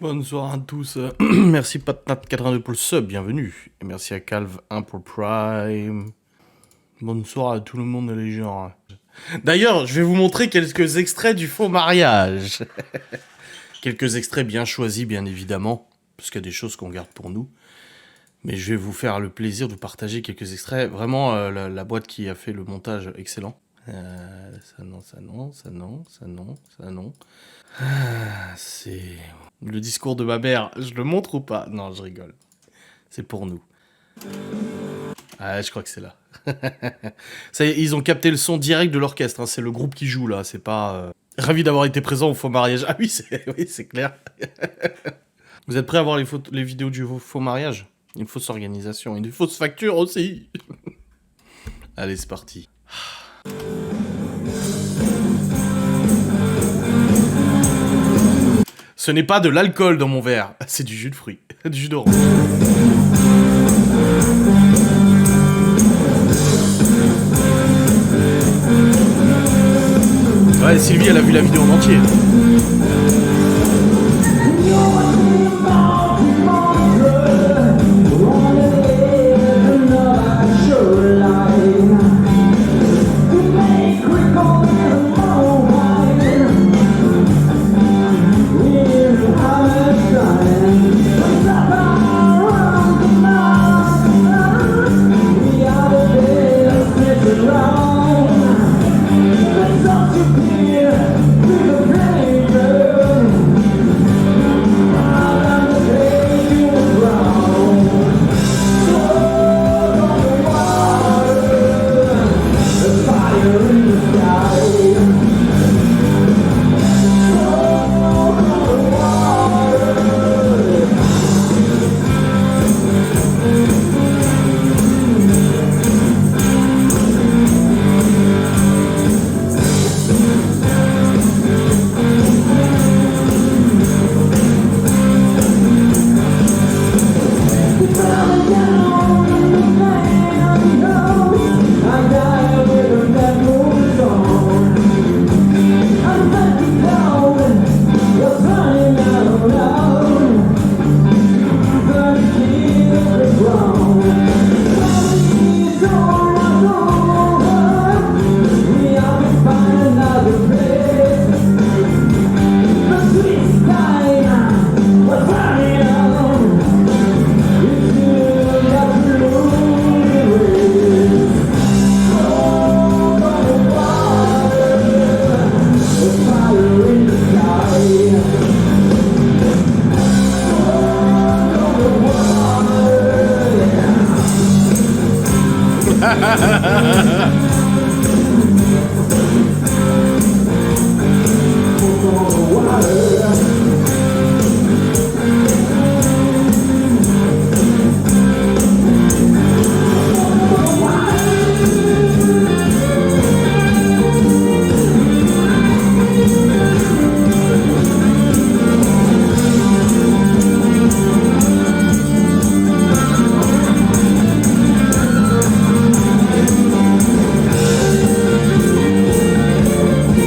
Bonsoir à tous. Merci Patnat82 pour le sub, bienvenue. Et merci à Calve1 pour le Prime. Bonsoir à tout le monde les gens. D'ailleurs, je vais vous montrer quelques extraits du faux mariage. Quelques extraits bien choisis, bien évidemment, parce qu'il y a des choses qu'on garde pour nous. Mais je vais vous faire le plaisir de vous partager quelques extraits. Vraiment, la boîte qui a fait le montage, excellent. Ça non, ça non, ça non, ça non, ça non. C'est le discours de ma mère. Je le montre ou pas? Non, je rigole. C'est pour nous. Ah, je crois que c'est là. Ça y est, ils ont capté le son direct de l'orchestre. Hein. C'est le groupe qui joue là. C'est pas. Ravi d'avoir été présent au faux mariage. Ah oui, c'est clair. Vous êtes prêts à voir les vidéos du faux mariage? Une fausse organisation, une fausse facture aussi. Allez, c'est parti. Ce n'est pas de l'alcool dans mon verre, c'est du jus de fruits, du jus d'orange. Ouais, Sylvie, elle a vu la vidéo en entier.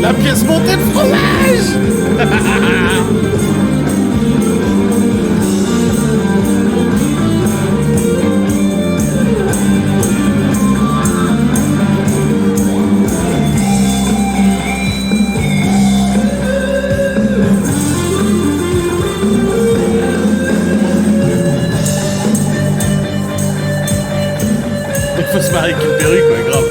La pièce montée de fromage. Il faut se marier avec une perruque, quoi, grave.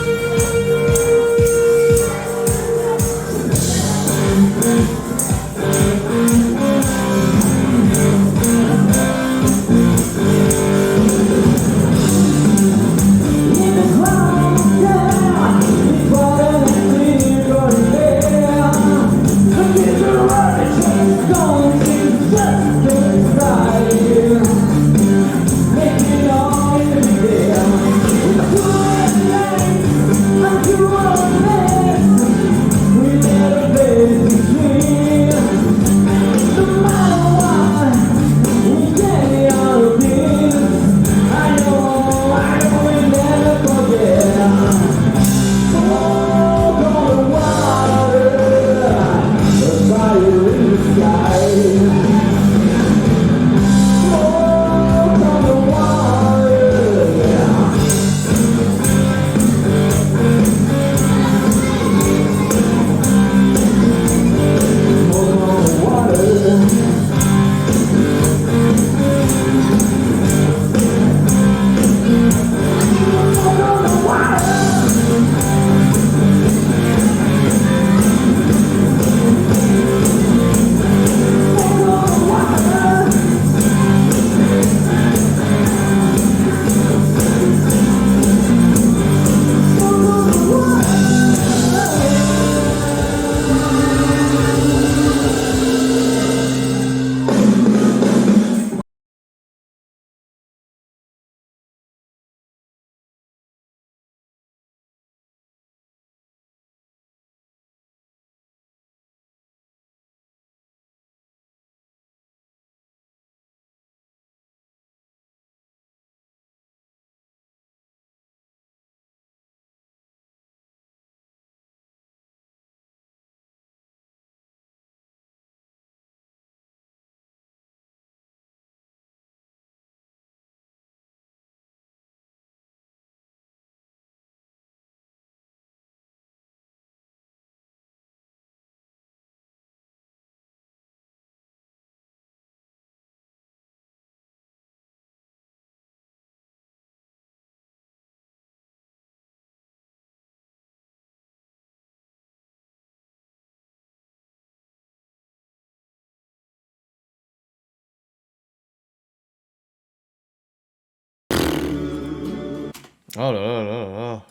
Oh là là là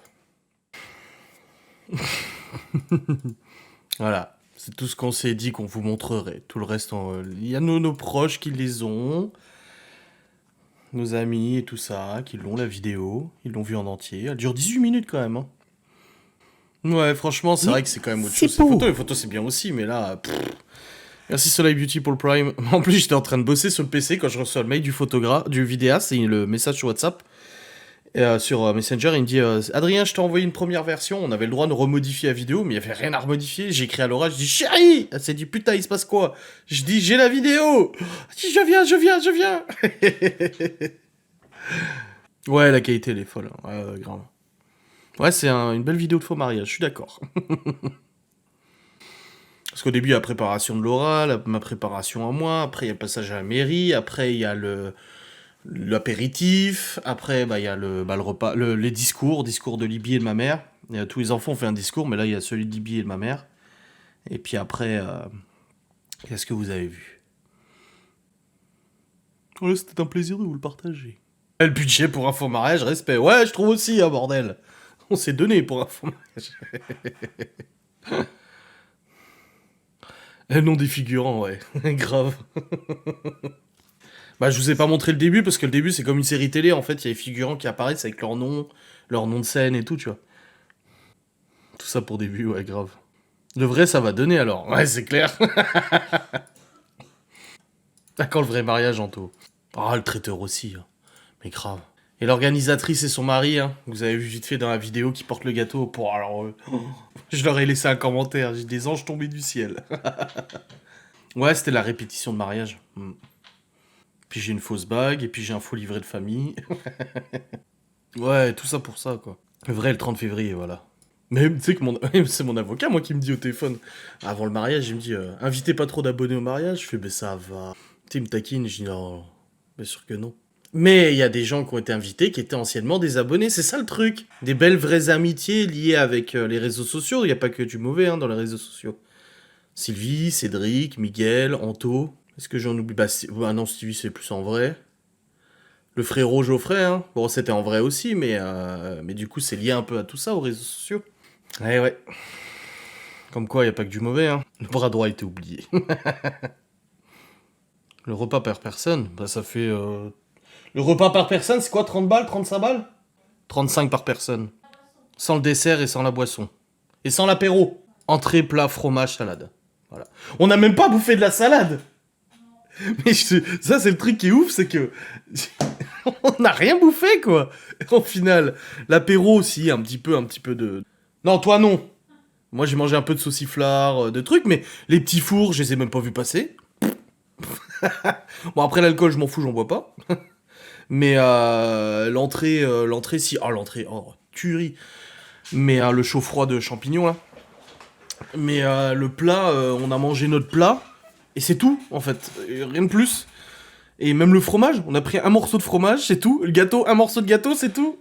là. Voilà. C'est tout ce qu'on s'est dit qu'on vous montrerait. Tout le reste, il y a nos proches qui les ont. Nos amis et tout ça, qui l'ont la vidéo. Ils l'ont vue en entier. Elle dure 18 minutes quand même. Hein. Ouais, franchement, c'est vrai que c'est quand même autre chose. Les photos c'est bien aussi, mais là... Merci Soleil Beauty pour le Prime. En plus, j'étais en train de bosser sur le PC quand je reçois le mail du photographe, du vidéaste, et le message sur WhatsApp. Et, sur Messenger, il me dit Adrien, je t'ai envoyé une première version, on avait le droit de remodifier la vidéo, mais il n'y avait rien à remodifier. J'ai écrit à Laura, je dis chérie. Elle s'est dit putain, il se passe quoi? Je dis j'ai la vidéo. Elle dit je viens. Ouais, la qualité elle est folle. Ouais, grave. Ouais, c'est une belle vidéo de faux mariage, je suis d'accord. Parce qu'au début, il y a la préparation de Laura, ma préparation à moi, après il y a le passage à la mairie, après il y a l'apéritif, après bah il y a le repas, les discours de Libye et de ma mère. Et, tous les enfants ont fait un discours, mais là il y a celui de Libye et de ma mère. Et puis après, qu'est-ce que vous avez vu? Ouais, c'était un plaisir de vous le partager. Le budget pour un faux mariage, respect. Ouais, je trouve aussi, hein, bordel. On s'est donné pour un faux mariage. Le nom des figurants, ouais. Grave. Bah, je vous ai pas montré le début, parce que le début, c'est comme une série télé, en fait. Il y a les figurants qui apparaissent avec leur nom de scène et tout, tu vois. Tout ça pour début, ouais, grave. Le vrai, ça va donner, alors. Ouais, c'est clair. D'accord, le vrai mariage, Anto. Ah, le traiteur aussi, hein. Mais grave. Et l'organisatrice et son mari, hein, vous avez vu vite fait dans la vidéo, qui portent le gâteau. Pour alors, je leur ai laissé un commentaire. J'ai des anges tombés du ciel. Ouais, c'était la répétition de mariage. Puis j'ai une fausse bague, et puis j'ai un faux livret de famille. Ouais, tout ça pour ça, quoi. Le vrai, le 30 février, voilà. Mais tu sais que c'est mon avocat, moi, qui me dit au téléphone, avant le mariage, il me dit, invitez pas trop d'abonnés au mariage. Je fais, ben ça va. Tu sais, il me taquine, je dis, non, bien sûr que non. Mais il y a des gens qui ont été invités qui étaient anciennement des abonnés, c'est ça le truc. Des belles vraies amitiés liées avec les réseaux sociaux. Il n'y a pas que du mauvais dans les réseaux sociaux. Sylvie, Cédric, Miguel, Anto. Est-ce que j'en oublie? Bah non, Stevie, c'est plus en vrai. Le frérot Geoffrey, hein. Bon, c'était en vrai aussi, mais du coup, c'est lié un peu à tout ça, aux réseaux sociaux. Ouais. Comme quoi, il n'y a pas que du mauvais, hein. Le bras droit a été oublié. Le repas par personne, bah ça fait... Le repas par personne, c'est quoi, 30 balles, 35 balles? 35 par personne. Sans le dessert et sans la boisson. Et sans l'apéro. Entrée, plat, fromage, salade. Voilà. On n'a même pas bouffé de la salade. Mais ça, c'est le truc qui est ouf, c'est que... on n'a rien bouffé, quoi. Au final, l'apéro aussi, un petit peu de... Non, toi, non. Moi, j'ai mangé un peu de sauciflard, de trucs, mais les petits fours, je les ai même pas vus passer. Bon, après, l'alcool, je m'en fous, j'en bois pas. Mais l'entrée, si... Oh, l'entrée, oh, tuerie. Mais le chaud-froid de champignons, là. Mais le plat, on a mangé notre plat, et c'est tout, en fait. Rien de plus. Et même le fromage, on a pris un morceau de fromage, c'est tout. Le gâteau, un morceau de gâteau, c'est tout.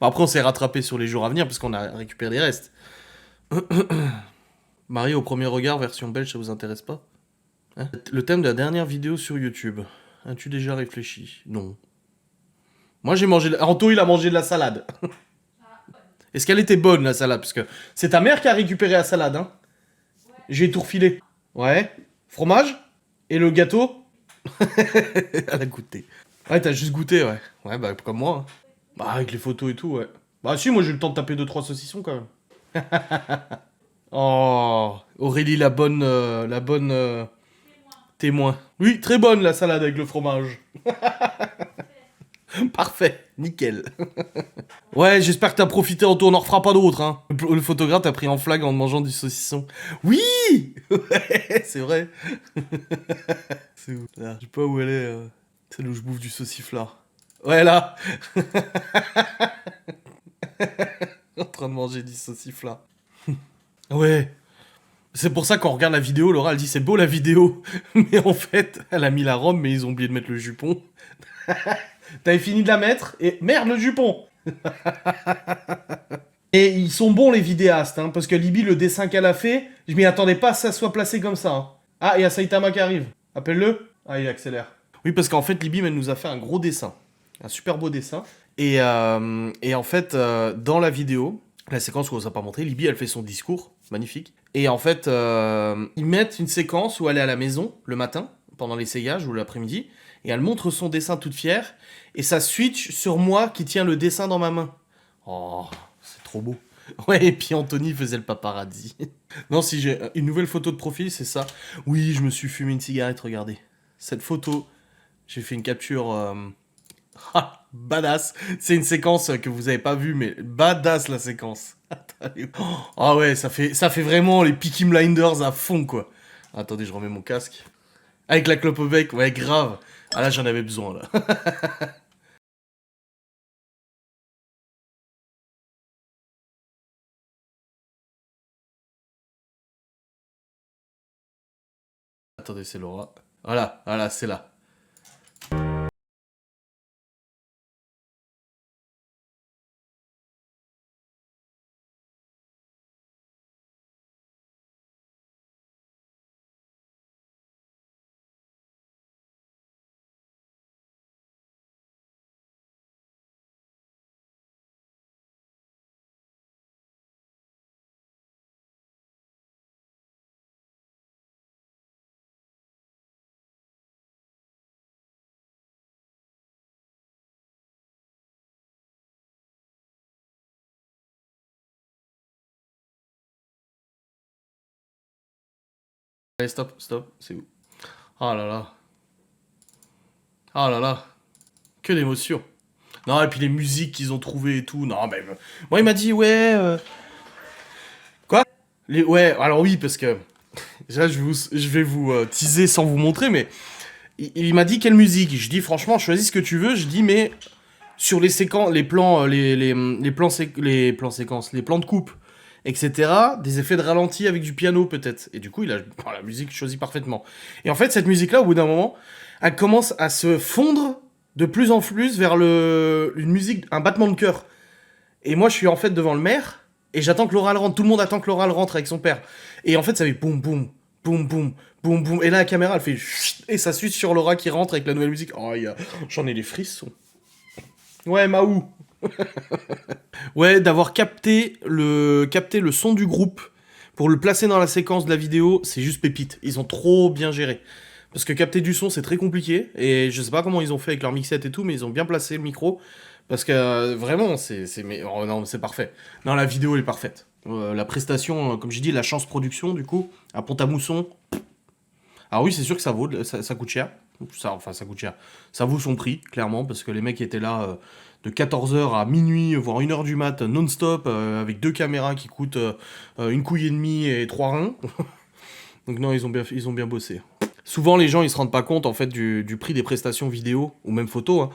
Bon, après, on s'est rattrapé sur les jours à venir, parce qu'on a récupéré les restes. Marie au premier regard, version belge, ça vous intéresse pas? Hein? Le thème de la dernière vidéo sur YouTube. As-tu déjà réfléchi? Non. Moi, j'ai mangé... Anto, il a mangé de la salade. Est-ce qu'elle était bonne, la salade? Parce que c'est ta mère qui a récupéré la salade, hein? Ouais. J'ai tout refilé. Ouais. Fromage? Et le gâteau? Elle a goûté. Ouais, t'as juste goûté, ouais. Ouais, bah, comme moi. Hein. Bah, avec les photos et tout, ouais. Bah, si, moi, j'ai eu le temps de taper 2-3 saucissons, quand même. Oh, Aurélie, la bonne témoin. Oui, très bonne, la salade avec le fromage. Parfait, nickel. Ouais, j'espère que t'as profité, Anto, on n'en refera pas d'autres, hein. Le photographe t'a pris en flag en mangeant du saucisson. Oui. Ouais, c'est vrai. C'est où? Là, je sais pas où elle est, celle où je bouffe du sauciflard. Ouais, là. En train de manger du sauciflard. Ouais. C'est pour ça qu'on regarde la vidéo, Laura, elle dit c'est beau la vidéo. Mais en fait, elle a mis la robe, mais ils ont oublié de mettre le jupon. T'avais fini de la mettre, et merde, le jupon. Et ils sont bons les vidéastes, hein, parce que Libye, le dessin qu'elle a fait, je m'y attendais pas que ça soit placé comme ça. Hein. Ah, il y a Saitama qui arrive. Appelle-le. Ah, il accélère. Oui, parce qu'en fait, Libye, elle nous a fait un gros dessin. Un super beau dessin. Et en fait, dans la vidéo, la séquence où on vous a pas montré, Libby, elle fait son discours, magnifique. Et en fait, ils mettent une séquence où elle est à la maison, le matin, pendant l'essayage, ou l'après-midi, et elle montre son dessin toute fière, et ça switch sur moi qui tiens le dessin dans ma main. Oh, c'est trop beau. Ouais, et puis Anthony faisait le paparazzi. Non, si j'ai une nouvelle photo de profil, c'est ça. Oui, je me suis fumé une cigarette, regardez. Cette photo, j'ai fait une capture... Ah, badass. C'est une séquence que vous avez pas vue, mais badass la séquence. Attendez. Ah ouais, ça fait vraiment les Peaky Blinders à fond, quoi. Attendez, je remets mon casque. Avec la clope au bec, ouais, grave. Ah là, j'en avais besoin, là. Attendez, c'est Laura. Voilà, voilà, c'est là. Allez, stop, stop, c'est où? Oh là là. Oh là là. Que d'émotion. Non, et puis les musiques qu'ils ont trouvées et tout. Non, mais... Moi, il m'a dit, ouais... Quoi? Ouais, alors oui, parce que... Déjà, je vais vous teaser sans vous montrer, mais... Il m'a dit quelle musique. Je dis, franchement, choisis ce que tu veux. Je dis, mais... Sur les séquences, les plans, les plans séquences, les plans de coupe, etc., des effets de ralenti avec du piano, peut-être. Et du coup, il a la musique choisie parfaitement. Et en fait, cette musique-là, au bout d'un moment, elle commence à se fondre de plus en plus vers une musique, un battement de cœur. Et moi, je suis en fait devant le maire, et j'attends que Laura rentre. Tout le monde attend que Laura rentre avec son père. Et en fait, ça fait boum, boum, boum, boum, boum, boum. Et là, la caméra, elle fait chut, et ça suit sur Laura qui rentre avec la nouvelle musique. Oh, j'en ai les frissons. Ouais, Maou. Ouais, d'avoir capté le son du groupe pour le placer dans la séquence de la vidéo, c'est juste pépite. Ils ont trop bien géré. Parce que capter du son, c'est très compliqué. Et je sais pas comment ils ont fait avec leur mixette et tout, mais ils ont bien placé le micro. Parce que vraiment, oh non, c'est parfait. Non, la vidéo est parfaite. La prestation, comme j'ai dit, la chance production, du coup, à Pont-à-Mousson. Alors oui, c'est sûr que ça coûte cher. Enfin, ça coûte cher. Ça vaut son prix, clairement, parce que les mecs étaient là de 14h à minuit, voire 1h du mat, non-stop, avec 2 caméras qui coûtent une couille et demie et 3 reins. Donc non, ils ont bien bossé. Souvent, les gens, ils se rendent pas compte, en fait, du prix des prestations vidéo, ou même photo, hein.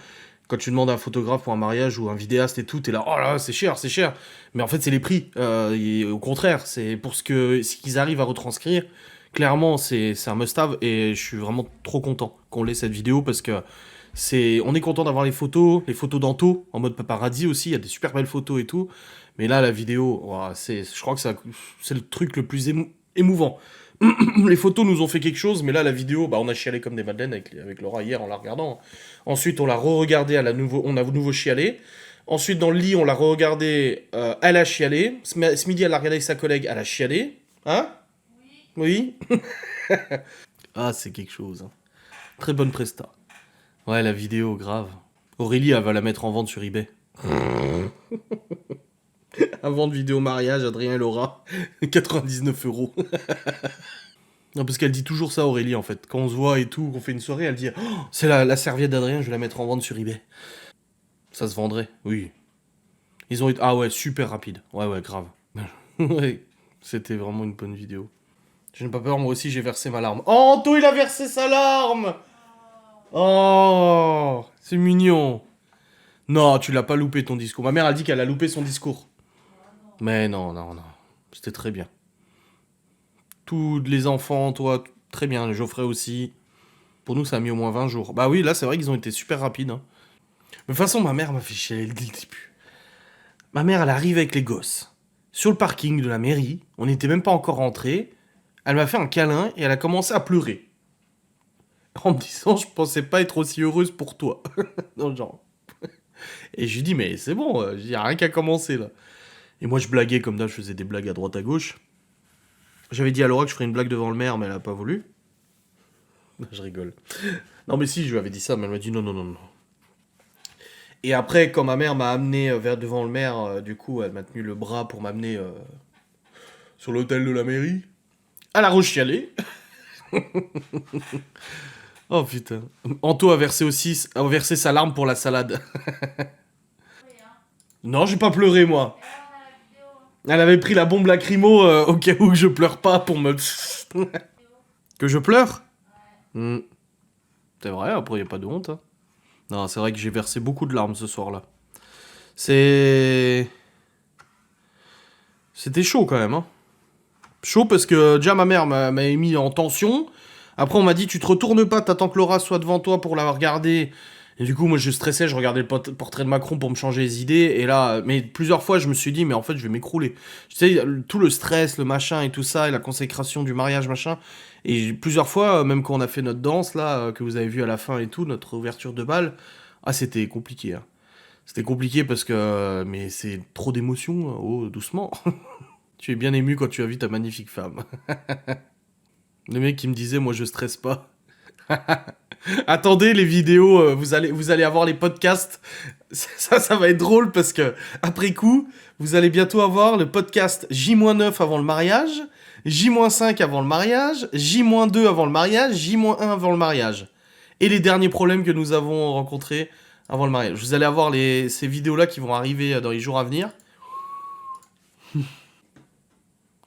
Quand tu demandes à un photographe pour un mariage ou un vidéaste et tout, t'es là, oh là, c'est cher, c'est cher. Mais en fait, c'est les prix. Et au contraire, c'est pour ce qu'ils arrivent à retranscrire. Clairement, c'est un must-have et je suis vraiment trop content qu'on ait cette vidéo parce que on est content d'avoir les photos d'Anto en mode paparazzi aussi. Il y a des super belles photos et tout. Mais là, la vidéo, ouah, je crois que c'est le truc le plus émouvant. Les photos nous ont fait quelque chose, mais là, la vidéo, bah, on a chialé comme des madeleines avec Laura hier en la regardant. Ensuite, on l'a re-regardé, on a de nouveau chialé. Ensuite, dans le lit, on l'a re-regardé, elle a chialé. Ce midi, elle l'a regardé avec sa collègue, elle a chialé. Hein? Oui. Ah, c'est quelque chose, hein. Très bonne presta. Ouais, la vidéo, grave. Aurélie, elle va la mettre en vente sur eBay. Avant de vidéo mariage, Adrien et Laura, 99 euros. Non, parce qu'elle dit toujours ça, Aurélie, en fait. Quand on se voit et tout, qu'on fait une soirée, elle dit oh, c'est la serviette d'Adrien, je vais la mettre en vente sur eBay. Ça se vendrait, oui. Ils ont été. Ah ouais, super rapide. Ouais, ouais, grave. Ouais, c'était vraiment une bonne vidéo. Je n'ai pas peur, moi aussi j'ai versé ma larme. Oh, Anto, il a versé sa larme. Oh, c'est mignon. Non, tu l'as pas loupé ton discours. Ma mère a dit qu'elle a loupé son discours. Mais non, non, non. C'était très bien. Tous les enfants, toi, très bien. Geoffrey aussi. Pour nous, ça a mis au moins 20 jours. Bah oui, là, c'est vrai qu'ils ont été super rapides, hein. De toute façon, ma mère m'a fait chier dès le début. Ma mère, elle arrive avec les gosses. Sur le parking de la mairie, on n'était même pas encore rentrés. Elle m'a fait un câlin et elle a commencé à pleurer. En me disant, je pensais pas être aussi heureuse pour toi. Dans le genre. Et je lui dis, mais c'est bon, il n'y a rien qu'à commencer là. Et moi, je blaguais comme d'hab, je faisais des blagues à droite à gauche. J'avais dit à Laura que je ferais une blague devant le maire, mais elle a pas voulu. Je rigole. Non, mais si, je lui avais dit ça, mais elle m'a dit non, non, non, non. Et après, quand ma mère m'a amené vers devant le maire, du coup, elle m'a tenu le bras pour m'amener sur l'hôtel de la mairie. Elle a rechialé. Oh putain. Anto a versé aussi a versé sa larme pour la salade. Non, j'ai pas pleuré moi. Elle avait pris la bombe lacrymo au cas où je pleure pas pour me... Que je pleure. Hmm. C'est vrai, après y a pas de honte. Hein. Non, c'est vrai que j'ai versé beaucoup de larmes ce soir-là. C'est... C'était chaud quand même. Hein. Chaud parce que déjà ma mère m'avait mis en tension. Après on m'a dit tu te retournes pas, t'attends que Laura soit devant toi pour la regarder. Et du coup moi je stressais, je regardais le portrait de Macron pour me changer les idées. Et là, mais plusieurs fois je me suis dit mais en fait je vais m'écrouler. Tu sais, tout le stress, le machin et tout ça, et la consécration du mariage machin. Et plusieurs fois, même quand on a fait notre danse là, que vous avez vu à la fin et tout, notre ouverture de bal, ah c'était compliqué. Hein. C'était compliqué parce que... Mais c'est trop d'émotions, oh doucement. Tu es bien ému quand tu as vu ta magnifique femme. Le mec qui me disait, moi je stresse pas. Attendez les vidéos, vous allez avoir les podcasts. Ça va être drôle parce que, après coup, vous allez bientôt avoir le podcast J-9 avant le mariage, J-5 avant le mariage, J-2 avant le mariage, J-1 avant le mariage. Et les derniers problèmes que nous avons rencontrés avant le mariage. Vous allez avoir ces vidéos-là qui vont arriver dans les jours à venir.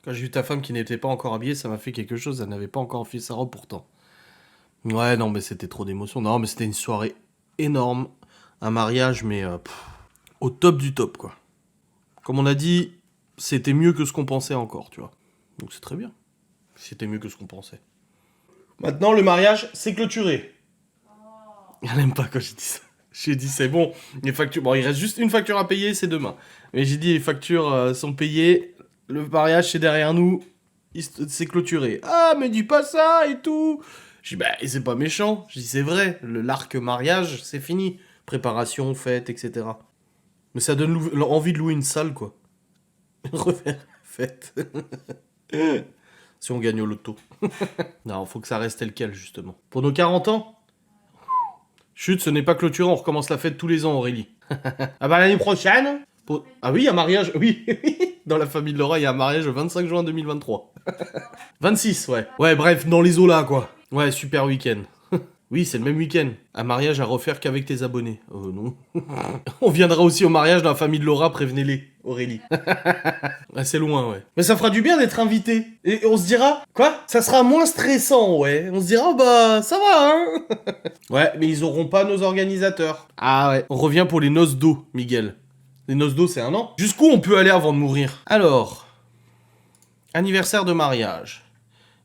Quand j'ai vu ta femme qui n'était pas encore habillée, ça m'a fait quelque chose. Elle n'avait pas encore fait sa robe pourtant. Ouais, non, mais c'était trop d'émotions. Non, mais c'était une soirée énorme. Un mariage, mais au top du top, quoi. Comme on a dit, c'était mieux que ce qu'on pensait encore, tu vois. Donc c'est très bien. C'était mieux que ce qu'on pensait. Maintenant, le mariage, c'est clôturé. Elle aime pas quand j'ai dit ça. J'ai dit, c'est bon. Les factures... Bon, il reste juste une facture à payer, c'est demain. Mais j'ai dit, les factures sont payées. Le mariage, c'est derrière nous. C'est clôturé. Ah, mais dis pas ça et tout. Je dis, bah, c'est pas méchant. Je dis, c'est vrai. L'arc mariage, c'est fini. Préparation, fête, etc. Mais ça donne envie de louer une salle, quoi. Refaire la fête. Si on gagne au loto. Non, faut que ça reste tel quel, justement. Pour nos 40 ans. Chut, ce n'est pas clôturé, on recommence la fête tous les ans, Aurélie. Ah bah l'année prochaine. Ah oui, il y a un mariage. Oui, dans la famille de Laura, il y a un mariage le 25 juin 2023. 26, ouais. Ouais, bref, dans les eaux là, quoi. Ouais, super week-end. Oui, c'est le même week-end. Un mariage à refaire qu'avec tes abonnés. Oh non. On viendra aussi au mariage dans la famille de Laura, prévenez-les, Aurélie. Ouais, c'est loin, ouais. Mais ça fera du bien d'être invité. Et on se dira, quoi? Ça sera moins stressant, ouais. On se dira, bah, ça va, hein. Ouais, mais ils auront pas nos organisateurs. Ah ouais. On revient pour les noces d'eau, Miguel. Les noces d'eau, c'est un an. Jusqu'où on peut aller avant de mourir? Alors, anniversaire de mariage.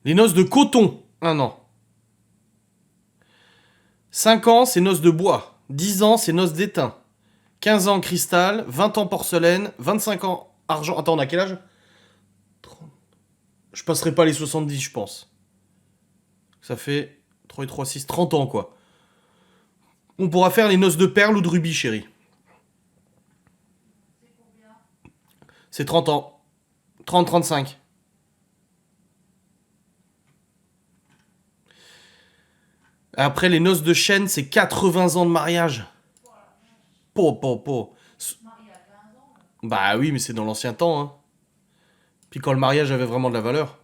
Les noces de coton, un an. 5 ans, c'est noces de bois. 10 ans, c'est noces d'étain. 15 ans, cristal. 20 ans, porcelaine. 25 ans, argent. Attends, on a quel âge? 30. Je passerai pas les 70, je pense. Ça fait 3 et 3, 6, 30 ans, quoi. On pourra faire les noces de perles ou de rubis, chérie. C'est 30 ans. 30-35. Après, les noces de chêne, c'est 80 ans de mariage. Po. Bah oui, mais c'est dans l'ancien temps, hein. Puis quand le mariage avait vraiment de la valeur.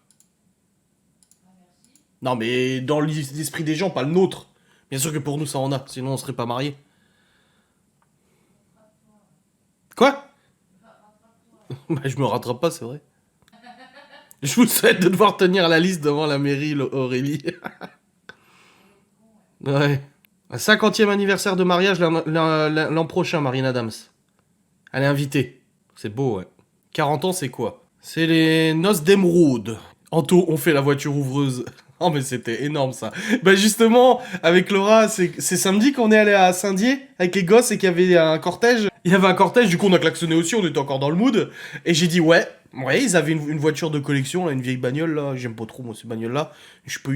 Non, mais dans l'esprit des gens, pas le nôtre. Bien sûr que pour nous, ça en a. Sinon, on serait pas mariés. Quoi? Bah, je me rattrape pas, c'est vrai. Je vous souhaite de devoir tenir la liste devant la mairie, Aurélie. Ouais. Un 50e anniversaire de mariage l'an prochain, Marine Adams. Elle est invitée. C'est beau, ouais. 40 ans, c'est quoi? C'est les noces d'émeraude. Anto, on fait la voiture ouvreuse. Oh, mais c'était énorme, ça. Bah, justement, avec Laura, c'est samedi qu'on est allé à Saint-Dié, avec les gosses, et qu'il y avait un cortège. Il y avait un cortège, du coup, on a klaxonné aussi, on était encore dans le mood. Et j'ai dit, ouais, ils avaient une voiture de collection, là, une vieille bagnole, là. J'aime pas trop, moi, ces bagnoles-là. Je sais pas,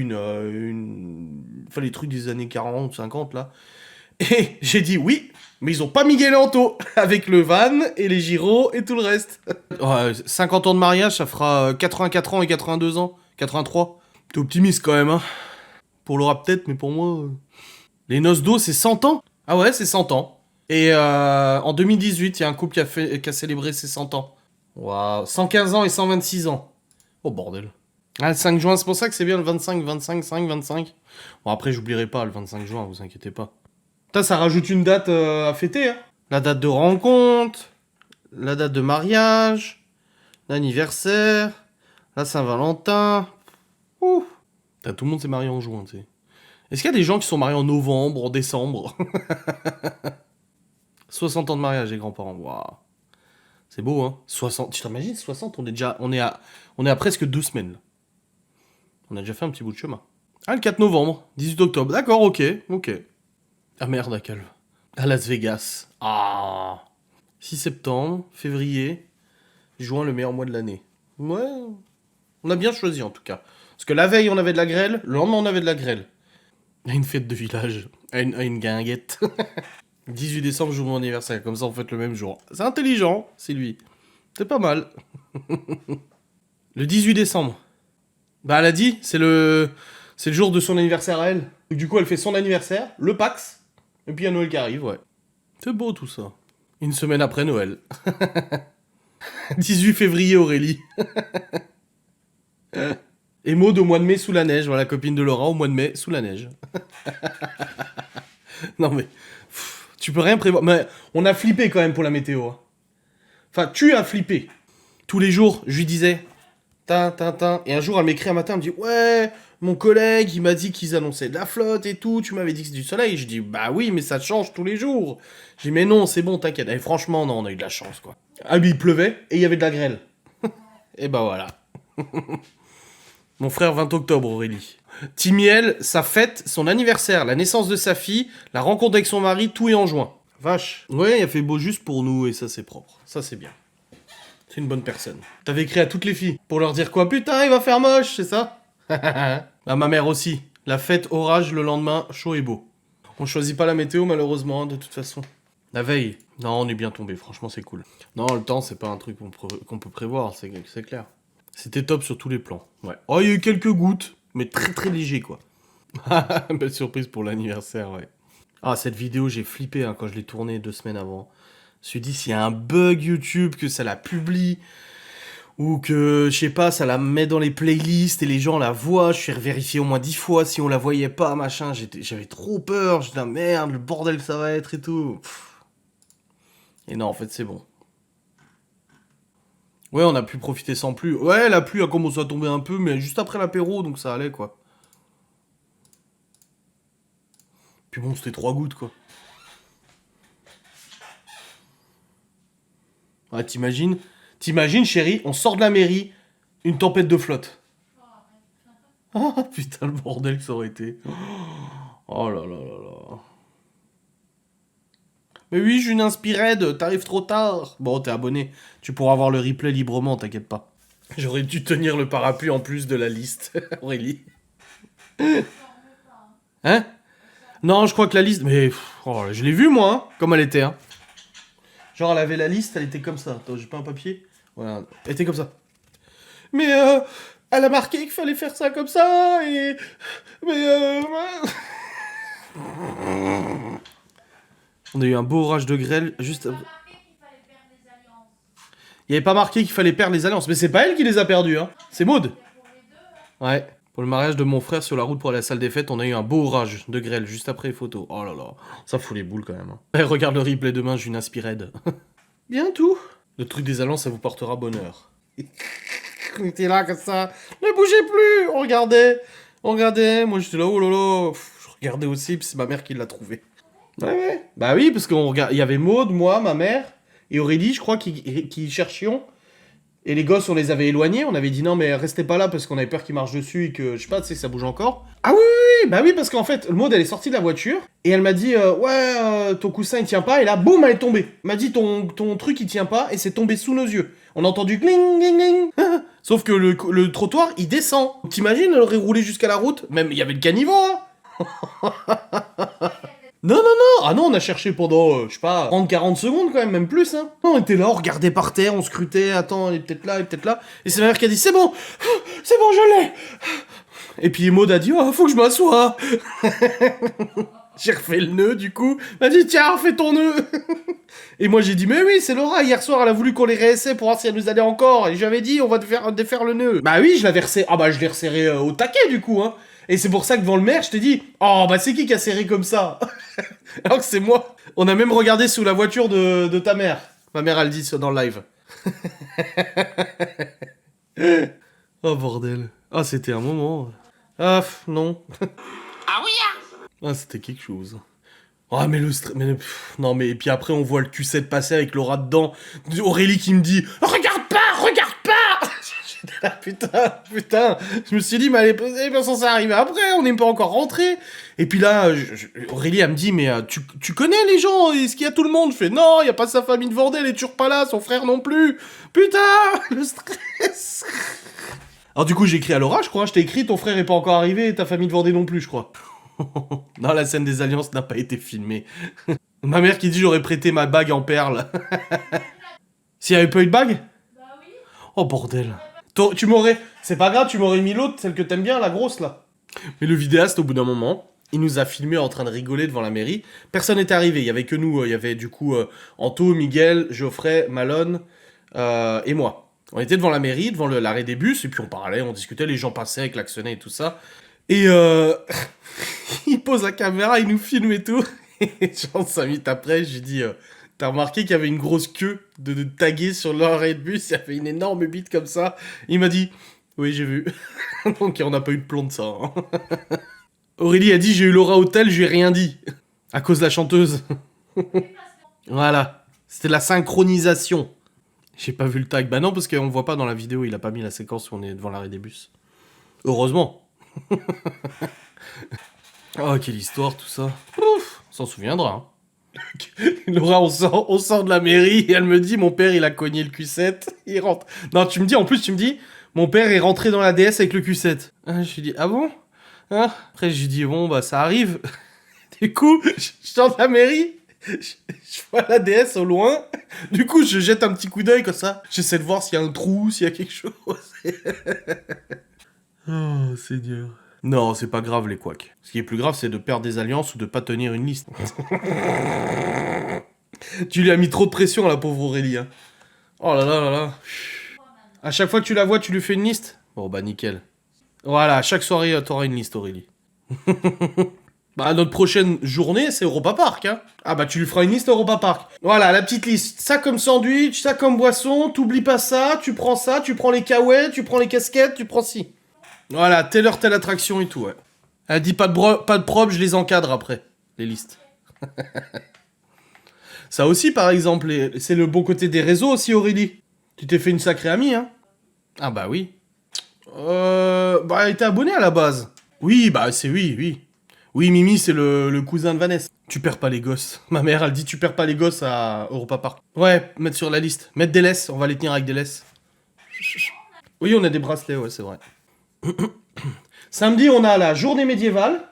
enfin, les trucs des années 40, 50, là. Et j'ai dit oui, mais ils ont pas Miguel Anto, avec le van et les gyros et tout le reste. Ouais, 50 ans de mariage, ça fera 84 ans et 82 ans. 83. T'es optimiste quand même, hein. Pour Laura peut-être, mais pour moi... Les noces d'eau, c'est 100 ans. Ah ouais, c'est 100 ans. Et en 2018, il y a un couple qui a célébré ses 100 ans. Waouh, 115 ans et 126 ans. Oh bordel. Ah, le 5 juin, c'est pour ça que c'est bien le 25, 25, 5, 25. Bon, après, j'oublierai pas le 25 juin, vous inquiétez pas. Putain, ça rajoute une date à fêter, hein. La date de rencontre, la date de mariage, l'anniversaire, la Saint-Valentin. Ouh. Putain, tout le monde s'est marié en juin, tu sais. Est-ce qu'il y a des gens qui sont mariés en novembre, en décembre? 60 ans de mariage, les grands-parents. Waouh. C'est beau, hein. 60. Tu t'imagines, 60, on est à presque 2 semaines, là. On a déjà fait un petit bout de chemin. Ah, le 4 novembre, 18 octobre. D'accord, ok. Ah merde, à Calve. À Las Vegas. Ah. 6 septembre, février, juin, le meilleur mois de l'année. Ouais. On a bien choisi, en tout cas. Parce que la veille, on avait de la grêle. Le lendemain, on avait de la grêle. À une fête de village. À une guinguette. 18 décembre, jour de mon anniversaire. Comme ça, on fête le même jour. C'est intelligent, c'est lui. C'est pas mal. Le 18 décembre. Bah, elle a dit, c'est le jour de son anniversaire à elle. Du coup, elle fait son anniversaire, le Pax, et puis il y a Noël qui arrive, ouais. C'est beau tout ça. Une semaine après Noël. 18 février, Aurélie. Et Maud au mois de mai sous la neige. Voilà, copine de Laura au mois de mai sous la neige. Non mais, tu peux rien prévoir. Mais on a flippé quand même pour la météo. Hein. Enfin, tu as flippé. Tous les jours, je lui disais... Et un jour, elle m'écrit un matin, elle me dit « Ouais, mon collègue, il m'a dit qu'ils annonçaient de la flotte et tout, tu m'avais dit que c'est du soleil. » Je dis « Bah oui, mais ça change tous les jours. » Je dis « Mais non, c'est bon, t'inquiète. » Et franchement, non, on a eu de la chance, quoi. Ah lui, il pleuvait et il y avait de la grêle. Et bah voilà. Mon frère, 20 octobre, Aurélie. Timiel, sa fête, son anniversaire, la naissance de sa fille, la rencontre avec son mari, tout est en juin. Vache. Ouais, il a fait beau juste pour nous et ça, c'est propre. Ça, c'est bien. C'est une bonne personne. T'avais écrit à toutes les filles pour leur dire quoi? Putain, il va faire moche, c'est ça? À ma mère aussi. La fête, orage, le lendemain, chaud et beau. On choisit pas la météo, malheureusement, hein, de toute façon. La veille. Non, on est bien tombé, franchement, c'est cool. Non, le temps, c'est pas un truc qu'on peut prévoir, c'est clair. C'était top sur tous les plans. Ouais. Oh, il y a eu quelques gouttes, mais très très léger, quoi. Belle surprise pour l'anniversaire, ouais. Ah, cette vidéo, j'ai flippé hein, quand je l'ai tournée 2 semaines avant. Je me suis dit, s'il y a un bug YouTube, que ça la publie, ou que, je sais pas, ça la met dans les playlists et les gens la voient, je suis vérifié au moins 10 fois si on la voyait pas, machin, j'avais trop peur, je disais, merde, le bordel ça va être et tout. Et non, en fait, c'est bon. Ouais, on a pu profiter sans pluie. Ouais, la pluie a commencé à tomber un peu, mais juste après l'apéro, donc ça allait, quoi. Puis bon, c'était 3 gouttes, quoi. Ouais, t'imagines, chérie, on sort de la mairie, une tempête de flotte. Oh putain, le bordel que ça aurait été. Oh là là là là. Mais oui, je suis une inspired, t'arrives trop tard. Bon, t'es abonné, tu pourras avoir le replay librement, t'inquiète pas. J'aurais dû tenir le parapluie en plus de la liste, Aurélie. Hein? Non, je crois que la liste... Mais, oh, je l'ai vue, moi, hein, comme elle était, hein. Genre, elle avait la liste, elle était comme ça. Attends, j'ai pas un papier? Voilà, elle était comme ça. Mais, elle a marqué qu'il fallait faire ça comme ça, et... Mais, On a eu un beau orage de grêle, juste... Il n'y avait pas marqué qu'il fallait perdre les alliances. Mais c'est pas elle qui les a perdues, hein. C'est Maud. Ouais. Pour le mariage de mon frère sur la route pour aller à la salle des fêtes, on a eu un beau orage de grêle juste après les photos. Oh là là, ça fout les boules quand même. Hein. Eh, regarde le replay demain, j'ai une inspired. Bien tout. Le truc des alliances, ça vous portera bonheur. On était là comme ça. Ne bougez plus. On regardait. Moi j'étais là, oh là là. Je regardais aussi, puis c'est ma mère qui l'a trouvé. Ouais. Bah oui, parce qu'on regarde. Il y avait Maud, moi, ma mère et Aurélie, je crois, qui cherchions. Et les gosses, on les avait éloignés, on avait dit non mais restez pas là parce qu'on avait peur qu'ils marchent dessus et que, je sais pas, tu sais, ça bouge encore. Ah oui, bah oui, parce qu'en fait, Maud, elle est sortie de la voiture, et elle m'a dit, ton coussin, il tient pas, et là, boum, elle est tombée. Elle m'a dit, ton truc, il tient pas, et c'est tombé sous nos yeux. On a entendu gling, gling, gling. Sauf que le trottoir, il descend. T'imagines, elle aurait roulé jusqu'à la route, même, il y avait le caniveau, hein. Non, Ah non, on a cherché pendant, je sais pas, 30-40 secondes quand même, même plus, hein. On était là, on regardait par terre, on scrutait, attends, il est peut-être là, il est peut-être là. Et c'est ma mère qui a dit, c'est bon, je l'ai. Et puis Maud a dit, oh, faut que je m'assoie. J'ai refait le nœud, du coup. Elle m'a dit, tiens, refais ton nœud. Et moi, j'ai dit, mais oui, c'est Laura. Hier soir, elle a voulu qu'on les réessaie pour voir si elle nous allait encore. Et j'avais dit, on va défaire le nœud. Bah oui, je l'avais resserré. Ah bah, je l'ai resserré au taquet, du coup, hein. Et c'est pour ça que devant le maire, je t'ai dit, oh, bah c'est qui a serré comme ça? Alors que c'est moi. On a même regardé sous la voiture de ta mère. Ma mère, elle dit ça dans le live. Oh, bordel. Ah, c'était un moment. Ah, non. Ah oui, hein. Ah, c'était quelque chose. Ah, mais non, mais et puis après, on voit le Q7 passer avec Laura dedans. Aurélie qui me dit regarde pas. J'étais là, putain. Je me suis dit, mais elle est censée arriver après, on n'est pas encore rentré. Et puis là, Aurélie, elle me dit, mais tu connais les gens? Est-ce qu'il y a tout le monde? Je fais, non, il y a pas sa famille de Vendée, elle est toujours pas là, son frère non plus. Putain, le stress. Alors du coup, j'ai écrit à Laura, je crois. Je t'ai écrit, ton frère est pas encore arrivé et ta famille de Vendée non plus, je crois. Non, la scène des alliances n'a pas été filmée. Ma mère qui dit j'aurais prêté ma bague en perles. S'il y avait pas eu de bague? Bah oui. Oh bordel. Tu m'aurais... C'est pas grave, tu m'aurais mis l'autre, celle que t'aimes bien, la grosse là. Mais le vidéaste, au bout d'un moment, il nous a filmé en train de rigoler devant la mairie. Personne n'était arrivé, il y avait que nous. Il y avait du coup Anto, Miguel, Geoffrey, Malone et moi. On était devant la mairie, devant l'arrêt des bus, et puis on parlait, on discutait, les gens passaient, klaxonnaient et tout ça. Et il pose la caméra, il nous filme et tout. Et genre 5 minutes après, j'ai dit, t'as remarqué qu'il y avait une grosse queue de taguer sur l'arrêt de bus, il y avait une énorme bite comme ça. Il m'a dit, oui j'ai vu. Donc on n'a pas eu de plomb de ça. Hein. Aurélie a dit, j'ai eu Laura Hotel, je lui ai rien dit. À cause de la chanteuse. Voilà. C'était la synchronisation. J'ai pas vu le tag. Bah non, parce qu'on voit pas dans la vidéo, il a pas mis la séquence où on est devant l'arrêt des bus. Heureusement. Oh, quelle histoire, tout ça. Ouf, on s'en souviendra. Hein. Laura, on sort de la mairie et elle me dit, mon père, il a cogné le Q7, il rentre. Non, tu me dis, mon père est rentré dans la DS avec le Q7. Je lui dis, ah bon? Hein? Après, je lui dis, bon, bah, ça arrive. Du coup, je sors de la mairie, je vois la DS au loin. Du coup, je jette un petit coup d'œil comme ça. J'essaie de voir s'il y a un trou, s'il y a quelque chose. Oh, Seigneur. Non, c'est pas grave les couacs. Ce qui est plus grave, c'est de perdre des alliances ou de pas tenir une liste. Tu lui as mis trop de pression à la pauvre Aurélie. Hein. Oh là là là là. À chaque fois que tu la vois, tu lui fais une liste? Bon bah nickel. Voilà, à chaque soirée, t'auras une liste Aurélie. Bah notre prochaine journée, c'est Europa Park. Hein. Ah bah tu lui feras une liste Europa Park. Voilà, la petite liste. Ça comme sandwich, ça comme boisson, t'oublies pas ça, tu prends les cahuètes, tu prends les casquettes, tu prends ci. Voilà, telle heure, telle attraction et tout, ouais. Elle dit pas de prob, je les encadre après, les listes. Ça aussi, par exemple, c'est le bon côté des réseaux aussi, Aurélie. Tu t'es fait une sacrée amie, hein? Ah bah oui. Bah elle était abonnée à la base. Oui, bah c'est oui. Oui, Mimi, c'est le cousin de Vanessa. Tu perds pas les gosses. Ma mère, elle dit tu perds pas les gosses à Europa Park. Ouais, mettre sur la liste. Mettre des laisses, on va les tenir avec des laisses. Oui, on a des bracelets, ouais, c'est vrai. Samedi, on a la journée médiévale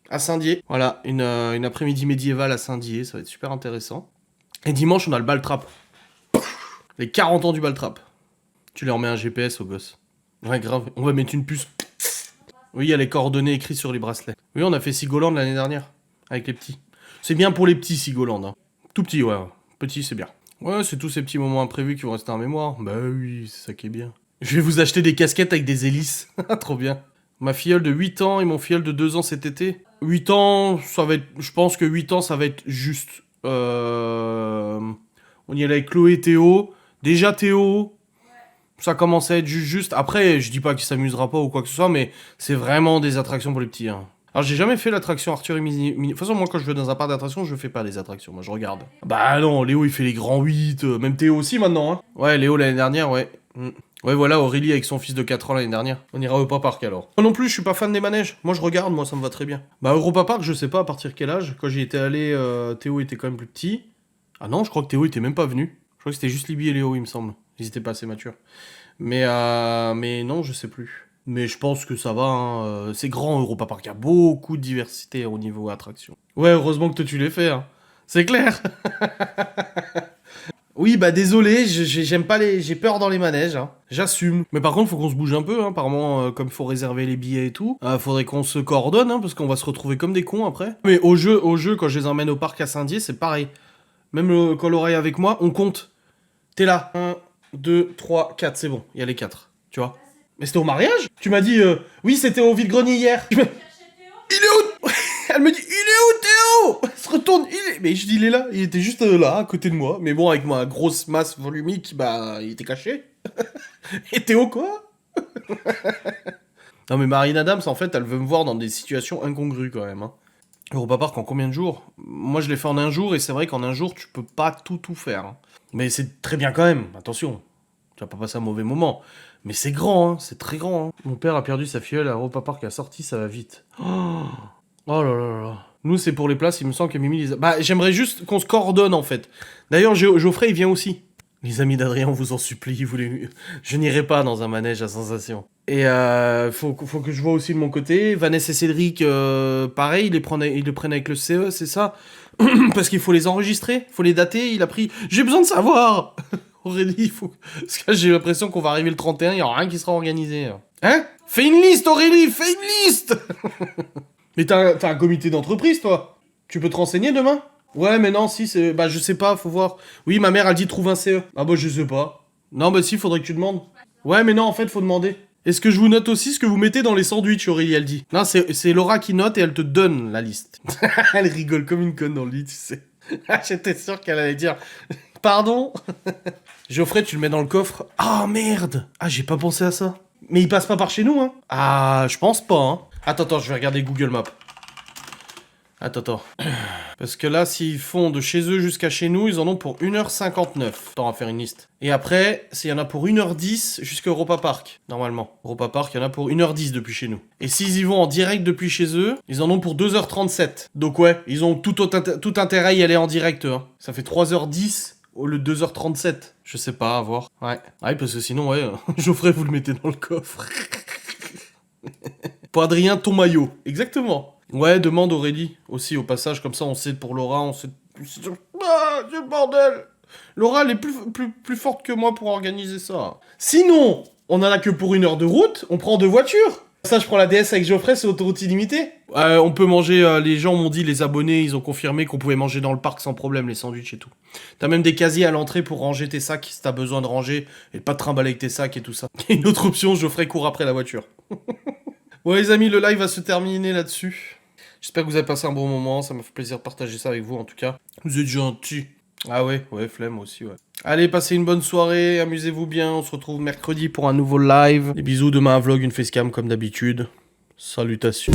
à Saint-Dié. Voilà, une après-midi médiévale à Saint-Dié, ça va être super intéressant. Et dimanche, on a le Baltrap. Les 40 ans du Baltrap. Tu leur mets un GPS aux gosses. Ouais, grave, on va mettre une puce. Oui, il y a les coordonnées écrites sur les bracelets. Oui, on a fait Sigoland l'année dernière, avec les petits. C'est bien pour les petits, Sigoland. Hein. Tout petit, ouais. Petit, c'est bien. Ouais, c'est tous ces petits moments imprévus qui vont rester en mémoire. Bah oui, c'est ça qui est bien. Je vais vous acheter des casquettes avec des hélices. Trop bien. Ma filleule de 8 ans et mon filleul de 2 ans cet été. 8 ans, ça va être... Je pense que 8 ans, ça va être juste. On y allait avec Chloé et Théo. Déjà Théo, ça commence à être juste. Après, je dis pas qu'il s'amusera pas ou quoi que ce soit, mais c'est vraiment des attractions pour les petits. Hein. Alors, j'ai jamais fait l'attraction Arthur et Minnie. De toute façon, moi, quand je vais dans un parc d'attractions, je fais pas les attractions. Moi, je regarde. Bah non, Léo, il fait les grands 8. Même Théo aussi, maintenant. Hein. Ouais, Léo, l'année dernière, ouais. Ouais, voilà, Aurélie avec son fils de 4 ans l'année dernière. On ira au Europa Park alors. Moi non plus, je suis pas fan des manèges. Moi, je regarde, moi, ça me va très bien. Bah, Europa Park, je sais pas à partir de quel âge. Quand j'y étais allé, Théo était quand même plus petit. Ah non, je crois que Théo était même pas venu. Je crois que c'était juste Libby et Léo, il me semble. Ils étaient pas assez matures. Mais non, je sais plus. Mais je pense que ça va, hein. C'est grand, Europa Park. Il y a beaucoup de diversité au niveau attraction. Ouais, heureusement que toi, tu l'as fait, hein. C'est clair. Oui, bah désolé, j'aime pas les... J'ai peur dans les manèges, hein. J'assume. Mais par contre, faut qu'on se bouge un peu, hein. Apparemment, comme il faut réserver les billets et tout, faudrait qu'on se coordonne, hein, parce qu'on va se retrouver comme des cons après. Mais au jeu, quand je les emmène au parc à Saint-Dié, c'est pareil. Même quand Laura est avec moi, on compte. T'es là. 1, 2, 3, 4, c'est bon, il y a les 4, tu vois. Mais c'était au mariage? Tu m'as dit, oui, c'était au vide-grenier hier. Il est où? Elle me dit, il est où Théo? Elle se retourne, mais je dis, il est là. Il était juste là, à côté de moi. Mais bon, avec ma grosse masse volumique, bah, il était caché. Et Théo, quoi? Non, mais Marine Adams, en fait, elle veut me voir dans des situations incongrues, quand même, hein. Europa Park en combien de jours? Moi, je l'ai fait en un jour, et c'est vrai qu'en un jour, tu peux pas tout faire, hein. Mais c'est très bien quand même, attention. Tu vas pas passer un mauvais moment. Mais c'est grand, hein, c'est très grand, hein. Mon père a perdu sa filleule à Europa Park à sortie, ça va vite. Oh là là là. Nous, c'est pour les places, il me semble que Mimi les a... Bah, j'aimerais juste qu'on se coordonne, en fait. D'ailleurs, Geoffrey, il vient aussi. Les amis d'Adrien, on vous en supplie, je n'irai pas dans un manège à sensation. Et faut que je vois aussi de mon côté. Vanessa et Cédric, pareil, ils le prennent avec le CE, c'est ça? Parce qu'il faut les enregistrer, faut les dater, il a pris... J'ai besoin de savoir. Aurélie, il faut... Parce que j'ai l'impression qu'on va arriver le 31, il n'y aura rien qui sera organisé. Hein? Fais une liste, Aurélie, fais une liste. Mais t'as un comité d'entreprise, toi? Tu peux te renseigner demain? Ouais, mais non, si, c'est... Bah, je sais pas, faut voir. Oui, ma mère, elle dit trouve un CE. Ah bah, je sais pas. Non, bah si, faudrait que tu demandes. Ouais, mais non, en fait, faut demander. Est-ce que je vous note aussi ce que vous mettez dans les sandwichs, Aurélie, elle dit? Non, c'est Laura qui note et elle te donne la liste. Elle rigole comme une conne dans le lit, tu sais. J'étais sûr qu'elle allait dire... Pardon? Geoffrey, tu le mets dans le coffre. Ah, merde! Ah, j'ai pas pensé à ça. Mais il passe pas par chez nous, hein? Ah, je pense pas, hein. Attends, je vais regarder Google Maps. Attends. Parce que là, s'ils font de chez eux jusqu'à chez nous, ils en ont pour 1h59. Attends, on va faire une liste. Et après, il y en a pour 1h10 jusqu'à Europa Park, normalement. Europa Park, il y en a pour 1h10 depuis chez nous. Et s'ils y vont en direct depuis chez eux, ils en ont pour 2h37. Donc ouais, ils ont tout intérêt à y aller en direct, hein. Ça fait 3h10 au lieu de 2h37. Je sais pas, à voir. Ouais, parce que sinon, ouais, Geoffrey, vous le mettez dans le coffre. Pour Adrien, ton maillot. Exactement. Ouais, demande Aurélie aussi au passage, comme ça on sait pour Laura, on sait... Ah, c'est le bordel. Laura, elle est plus forte que moi pour organiser ça. Sinon, on en a que pour 1 heure de route, on prend 2 voitures. Ça, je prends la DS avec Geoffrey, c'est autoroute illimitée. On peut manger, les gens m'ont dit, les abonnés, ils ont confirmé qu'on pouvait manger dans le parc sans problème, les sandwichs et tout. T'as même des casiers à l'entrée pour ranger tes sacs, si t'as besoin de ranger, et pas de trimballer avec tes sacs et tout ça. Et une autre option, Geoffrey court après la voiture. Bon les amis, le live va se terminer là-dessus. J'espère que vous avez passé un bon moment, ça m'a fait plaisir de partager ça avec vous en tout cas. Vous êtes gentils. Ah ouais, flemme aussi, ouais. Allez, passez une bonne soirée, amusez-vous bien, on se retrouve mercredi pour un nouveau live. Des bisous, demain un vlog, une facecam comme d'habitude. Salutations.